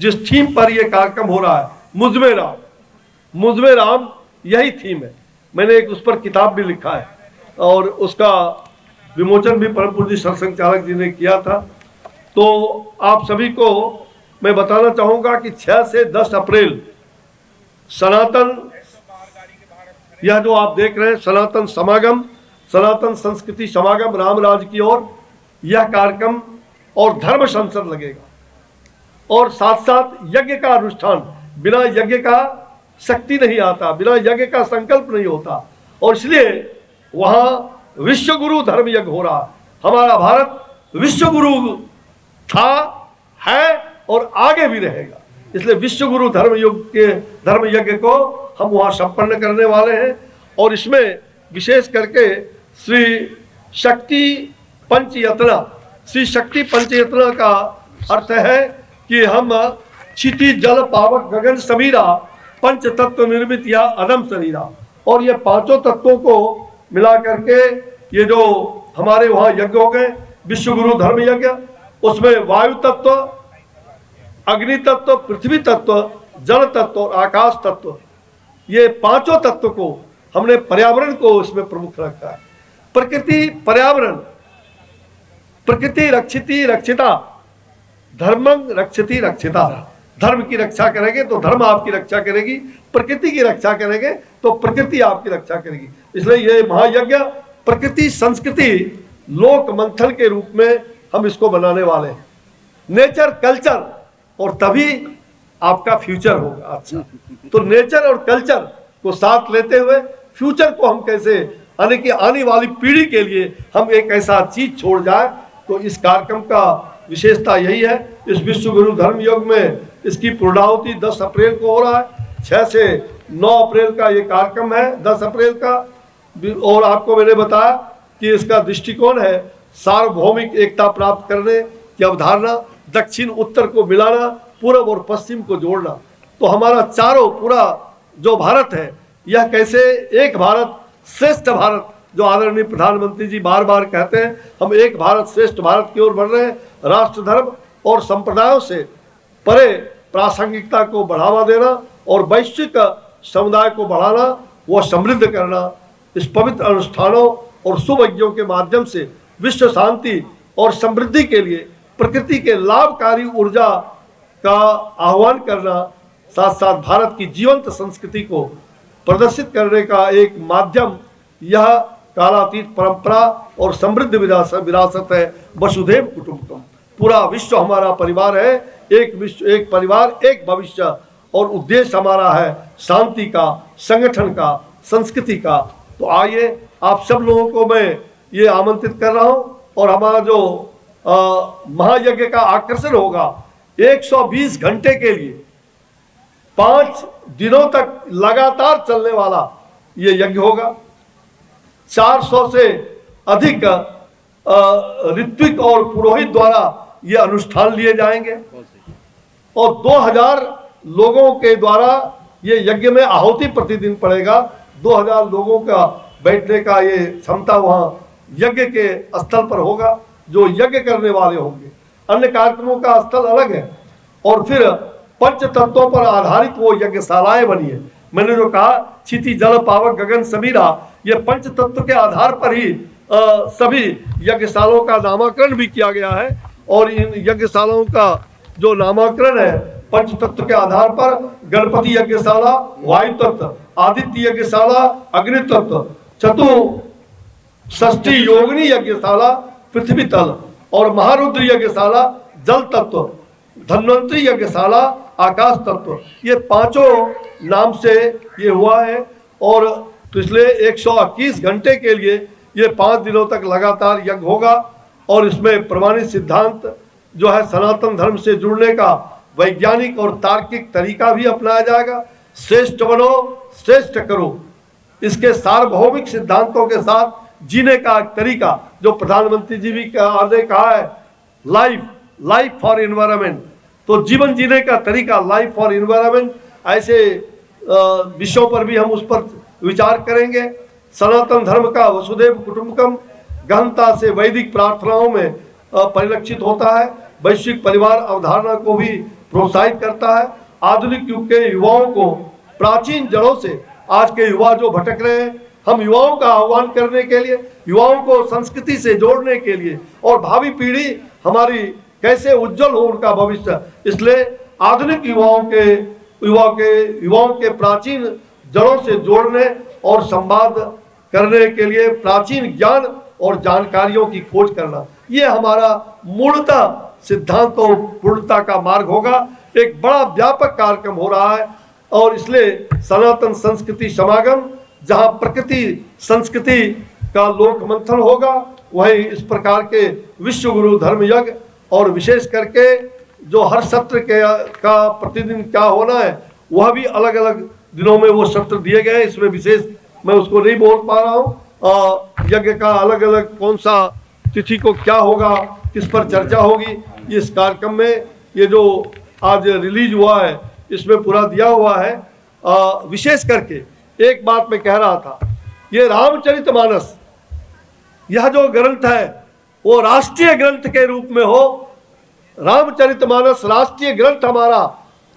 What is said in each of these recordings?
जिस थीम पर यह कार्यक्रम हो रहा है, मुझमें राम, मुझमें राम, यही थीम है। मैंने एक उस पर किताब भी लिखा है और उसका विमोचन भी परम पूज्य सरसंघ चालक जी ने किया था। तो आप सभी को मैं बताना चाहूँगा कि 6 से 10 अप्रैल सनातन, यह जो आप देख रहे हैं सनातन समागम, सनातन संस्कृति समागम रामराज की ओर, यह कार्यक्रम और धर्म संसद लगेगा और साथ साथ यज्ञ का अनुष्ठान। बिना यज्ञ का शक्ति नहीं आता, बिना यज्ञ का संकल्प नहीं होता और इसलिए वहाँ विश्व गुरु धर्म यज्ञ हो रहा है। हमारा भारत विश्व गुरु था, है और आगे भी रहेगा, इसलिए विश्व गुरु धर्म यज्ञ को हम वहाँ संपन्न करने वाले हैं। और इसमें विशेष करके श्री शक्ति पंचयतना, श्री शक्ति पंचयतना का अर्थ है कि हम क्षिति जल पावक गगन समीरा पंच तत्व निर्मित या अदम शरीरा, और ये पांचों तत्वों को मिला करके ये जो हमारे वहाँ यज्ञ हो गए विश्व गुरु धर्म यज्ञ, उसमें वायु तत्व, अग्नि तत्व, पृथ्वी तत्व, जल तत्व और आकाश तत्व, ये पांचों तत्व को हमने पर्यावरण को इसमें प्रमुख रखा है। प्रकृति पर्यावरण, प्रकृति रक्षिति रक्षिता, धर्मं रक्षति रक्षिता। धर्म की रक्षा करेंगे तो धर्म आपकी रक्षा करेगी, प्रकृति की रक्षा करेंगे तो प्रकृति आपकी रक्षा करेगी। इसलिए ये महायज्ञ प्रकृति संस्कृति लोक मंथन के रूप में हम इसको बनाने वाले हैं। नेचर कल्चर, और तभी आपका फ्यूचर होगा अच्छा। तो नेचर और कल्चर को साथ लेते हुए फ्यूचर को हम कैसे आने वाली पीढ़ी के लिए हम एक ऐसा चीज छोड़ जाए, तो इस कार्यक्रम का विशेषता यही है। इस विश्व गुरु धर्म योग में इसकी पूर्णाहुति 10 अप्रैल को हो रहा है। 6 से 9 अप्रैल का ये कार्यक्रम है, 10 अप्रैल का। और आपको मैंने बताया कि इसका दृष्टिकोण है सार्वभौमिक एकता प्राप्त करने की अवधारणा, दक्षिण उत्तर को मिलाना, पूर्व और पश्चिम को जोड़ना। तो हमारा चारों पूरा जो भारत है, यह कैसे एक भारत श्रेष्ठ भारत, जो आदरणीय प्रधानमंत्री जी बार बार कहते हैं, हम एक भारत श्रेष्ठ भारत की ओर बढ़ रहे हैं। राष्ट्र धर्म और संप्रदायों से परे प्रासंगिकता को बढ़ावा देना और वैश्विक समुदाय को बढ़ाना, वो समृद्ध करना, इस पवित्र अनुष्ठानों और शुभ यज्ञों के माध्यम से विश्व शांति और समृद्धि के लिए प्रकृति के लाभकारी ऊर्जा का आह्वान करना, साथ साथ भारत की जीवंत संस्कृति को प्रदर्शित करने का एक माध्यम यह कालातीत परंपरा और समृद्ध विरासत है वसुधैव कुटुंबकम। पूरा विश्व हमारा परिवार है, एक विश्व एक परिवार एक भविष्य, और उद्देश्य हमारा है शांति का, संगठन का, संस्कृति का। तो आइए आप सब लोगों को मैं ये आमंत्रित कर रहा हूँ, और हमारा जो महायज्ञ का आकर्षण होगा 120 घंटे के लिए 5 दिनों तक लगातार चलने वाला ये यज्ञ होगा। 400 से अधिक ऋत्विक और पुरोहित द्वारा ये अनुष्ठान लिए जाएंगे और 2000 लोगों के द्वारा ये यज्ञ में आहुति प्रतिदिन पड़ेगा। 2000 लोगों का बैठने का ये क्षमता वहाँ यज्ञ के स्थल पर होगा, जो यज्ञ करने वाले होंगे। अन्य कार्यक्रमों का स्थल अलग है। और फिर पंच तत्वों पर आधारित वो यज्ञशालाएं बनी है। मैंने जो कहा क्षिति जल पावक गगन समीरा, ये पंच तत्व के आधार पर ही सभी यज्ञशालाओं का नामकरण भी किया गया है। और इन यज्ञशालाओं का जो नामकरण है पंच तत्व के आधार पर, गणपति यज्ञशाला वायु तत्व, आदित्य यज्ञशाला अग्नि तत्व, चतुष्षष्ठी योगिनी यज्ञशाला पृथ्वी तल, और महारुद्र यज्ञशाला जल तत्व, धन्वंतरी यज्ञशाला आकाश तत्व, ये पांचों नाम से ये हुआ है। और पिछले 121 घंटे के लिए ये 5 दिनों तक लगातार यज्ञ होगा। और इसमें प्रमाणित सिद्धांत जो है सनातन धर्म से जुड़ने का वैज्ञानिक और तार्किक तरीका भी अपनाया जाएगा। श्रेष्ठ बनो श्रेष्ठ करो, इसके सार्वभौमिक सिद्धांतों के साथ जीने का एक तरीका, जो प्रधानमंत्री जी भी ने कहा है लाइफ फॉर एनवायरनमेंट, तो जीवन जीने का तरीका लाइफ फॉर एनवायरनमेंट, ऐसे विषयों पर भी हम उस पर विचार करेंगे। सनातन धर्म का वसुधैव कुटुंबकम गहनता से वैदिक प्रार्थनाओं में परिलक्षित होता है। वैश्विक परिवार अवधारणा को भी प्रोत्साहित करता है। आधुनिक युग के युवाओं को प्राचीन जड़ों से, आज के युवा जो भटक रहे हैं, हम युवाओं का आह्वान करने के लिए, युवाओं को संस्कृति से जोड़ने के लिए, और भावी पीढ़ी हमारी कैसे उज्जवल हो उनका भविष्य, इसलिए आधुनिक युवाओं के प्राचीन जड़ों से जोड़ने और संवाद करने के लिए प्राचीन ज्ञान और जानकारियों की खोज करना, ये हमारा मूलतः सिद्धांत और पूर्णता का मार्ग होगा। एक बड़ा व्यापक कार्यक्रम हो रहा है और इसलिए सनातन संस्कृति समागम, जहां प्रकृति संस्कृति का लोक मंथन होगा, वहीं इस प्रकार के विश्व गुरु धर्म यज्ञ और विशेष करके जो हर सत्र के का प्रतिदिन क्या होना है, वह भी अलग अलग दिनों में वो सत्र दिए गए हैं। इसमें विशेष मैं उसको नहीं बोल पा रहा हूँ। यज्ञ का अलग अलग कौन सा तिथि को क्या होगा, किस पर चर्चा होगी, इस कार्यक्रम में ये जो आज रिलीज हुआ है इसमें पूरा दिया हुआ है। विशेष करके एक बात मैं कह रहा था, ये रामचरितमानस, यह जो ग्रंथ है वो राष्ट्रीय ग्रंथ के रूप में हो। रामचरितमानस राष्ट्रीय ग्रंथ हमारा,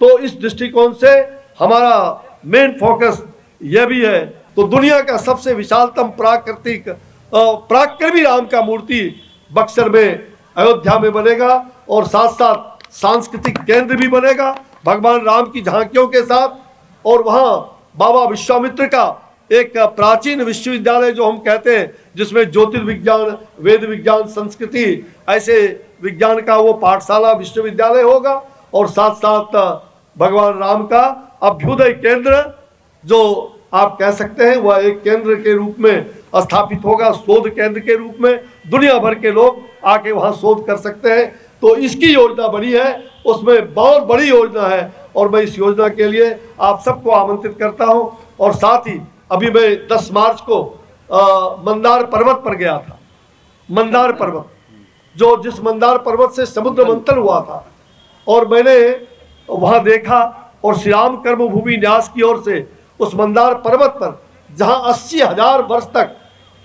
तो इस दृष्टिकोण से हमारा मेन फोकस यह भी है। तो दुनिया का सबसे विशालतम पराक्रमी राम का मूर्ति बक्सर में, अयोध्या में बनेगा और साथ साथ सांस्कृतिक केंद्र भी बनेगा भगवान राम की झांकियों के साथ। और वहाँ बाबा विश्वामित्र का एक प्राचीन विश्वविद्यालय जो हम कहते हैं, जिसमें ज्योतिर्विज्ञान, वेद विज्ञान, संस्कृति, ऐसे विज्ञान का वो पाठशाला विश्वविद्यालय होगा। और साथ साथ भगवान राम का अभ्युदय केंद्र, जो आप कह सकते हैं, वह एक केंद्र के रूप में स्थापित होगा, शोध केंद्र के रूप में। दुनिया भर के लोग आके वहाँ शोध कर सकते हैं। तो इसकी योजना बनी है, उसमें बहुत बड़ी योजना है और मैं इस योजना के लिए आप सबको आमंत्रित करता हूँ। और साथ ही अभी मैं 10 मार्च को मंदार पर्वत पर गया था। मंदार पर्वत, जिस मंदार पर्वत से समुद्र मंथन हुआ था, और मैंने वहाँ देखा, और श्री राम कर्मभूमि न्यास की ओर से उस मंदार पर्वत पर, जहाँ 80,000 वर्ष तक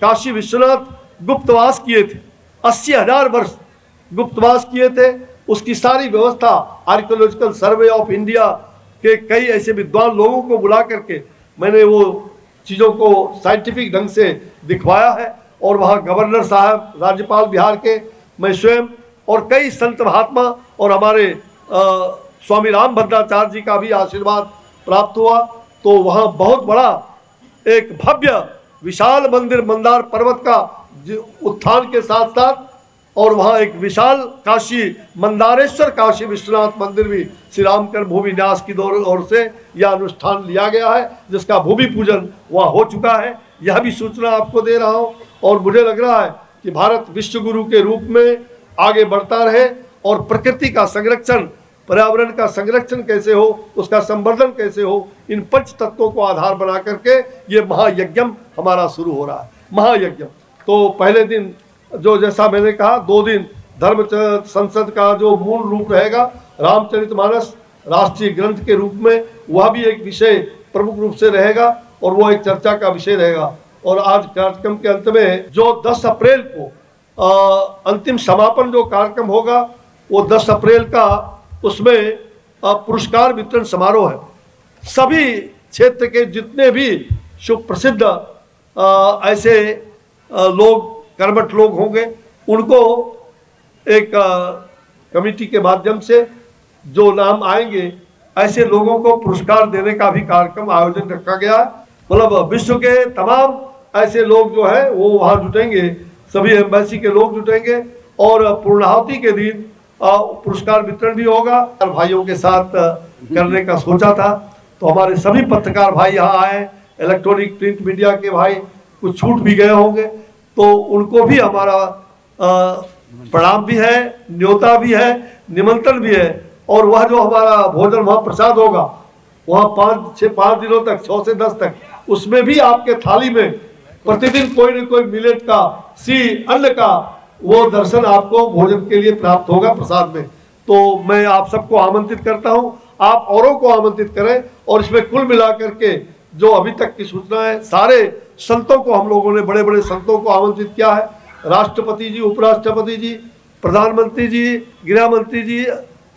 काशी विश्वनाथ गुप्तवास किए थे, 80,000 वर्ष गुप्तवास किए थे, उसकी सारी व्यवस्था आर्कियोलॉजिकल सर्वे ऑफ इंडिया के कई ऐसे विद्वान लोगों को बुला करके मैंने वो चीज़ों को साइंटिफिक ढंग से दिखवाया है। और वहाँ गवर्नर साहब, राज्यपाल बिहार के, मैं स्वयं और कई संत महात्मा और हमारे स्वामी रामभद्राचार्य जी का भी आशीर्वाद प्राप्त हुआ। तो वहाँ बहुत बड़ा एक भव्य विशाल मंदिर मंदार पर्वत का उत्थान के साथ साथ, और वहाँ एक विशाल काशी मंदारेश्वर काशी विश्वनाथ मंदिर भी श्री राम कर्मभूमि न्यास की ओर से यह अनुष्ठान लिया गया है, जिसका भूमि पूजन वहाँ हो चुका है। यह भी सूचना आपको दे रहा हूँ। और मुझे लग रहा है कि भारत विश्व गुरु के रूप में आगे बढ़ता रहे, और प्रकृति का संरक्षण, पर्यावरण का संरक्षण कैसे हो, उसका संवर्धन कैसे हो, इन पंच तत्वों को आधार बना करके ये महायज्ञम हमारा शुरू हो रहा है। महायज्ञम तो पहले दिन, जो जैसा मैंने कहा, 2 दिन धर्म संसद का जो मूल रूप रहेगा, रामचरितमानस राष्ट्रीय ग्रंथ के रूप में, वह भी एक विषय प्रमुख रूप से रहेगा और वो एक चर्चा का विषय रहेगा। और आज कार्यक्रम के अंत में जो 10 अप्रैल को अंतिम समापन जो कार्यक्रम होगा, वो 10 अप्रैल का, उसमें पुरस्कार वितरण समारोह है। सभी क्षेत्र के जितने भी सुप्रसिद्ध ऐसे लोग, कर्मठ लोग होंगे, उनको एक कमेटी के माध्यम से जो नाम आएंगे, ऐसे लोगों को पुरस्कार देने का भी कार्यक्रम आयोजन रखा गया है। मतलब विश्व के तमाम ऐसे लोग जो है वो वहाँ जुटेंगे, सभी एम्बेसी के लोग जुटेंगे, और पूर्णाहुति के दिन पुरस्कार वितरण भी होगा। भाइयों के साथ करने का सोचा था, तो हमारे सभी पत्रकार भाई यहाँ आए, इलेक्ट्रॉनिक प्रिंट मीडिया के भाई कुछ छूट भी गए होंगे, तो उनको भी हमारा प्रणाम भी है, न्योता भी है, निमंत्रण भी है। और वह जो हमारा भोजन महाप्रसाद होगा, वहाँ 5 दिनों तक, 6 से 10 तक, उसमें भी आपके थाली में प्रतिदिन कोई न कोई मिलेट का, अन्न का वो दर्शन आपको भोजन के लिए प्राप्त होगा प्रसाद में। तो मैं आप सबको आमंत्रित करता हूँ, आप औरों को आमंत्रित करें। और इसमें कुल मिलाकर के जो अभी तक की सूचना है, सारे संतों को हम लोगों ने, बड़े बड़े संतों को आमंत्रित किया है। राष्ट्रपति जी, उपराष्ट्रपति जी, प्रधानमंत्री जी, गृह मंत्री जी,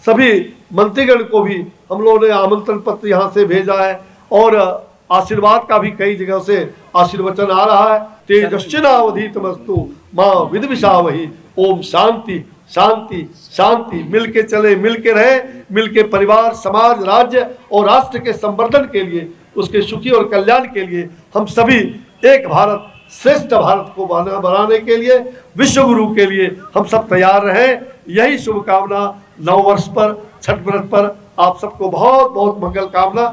सभी मंत्रीगण को भी हम लोगों ने आमंत्रण पत्र यहाँ से भेजा है और आशीर्वाद का भी कई जगह से आशीर्वचन आ रहा है। तेजस्विनावधीतमस्तु मां विद्विषावहि। ओम शांति शांति शांति। मिलके चले, मिलके रहे, मिलके परिवार, समाज, राज्य और राष्ट्र के संवर्धन के लिए, उसके सुखी और कल्याण के लिए हम सभी एक भारत श्रेष्ठ भारत को बनाने के लिए, विश्व गुरु के लिए हम सब तैयार रहें। यही शुभकामना नववर्ष पर, छठ व्रत पर आप सबको बहुत बहुत मंगल कामना।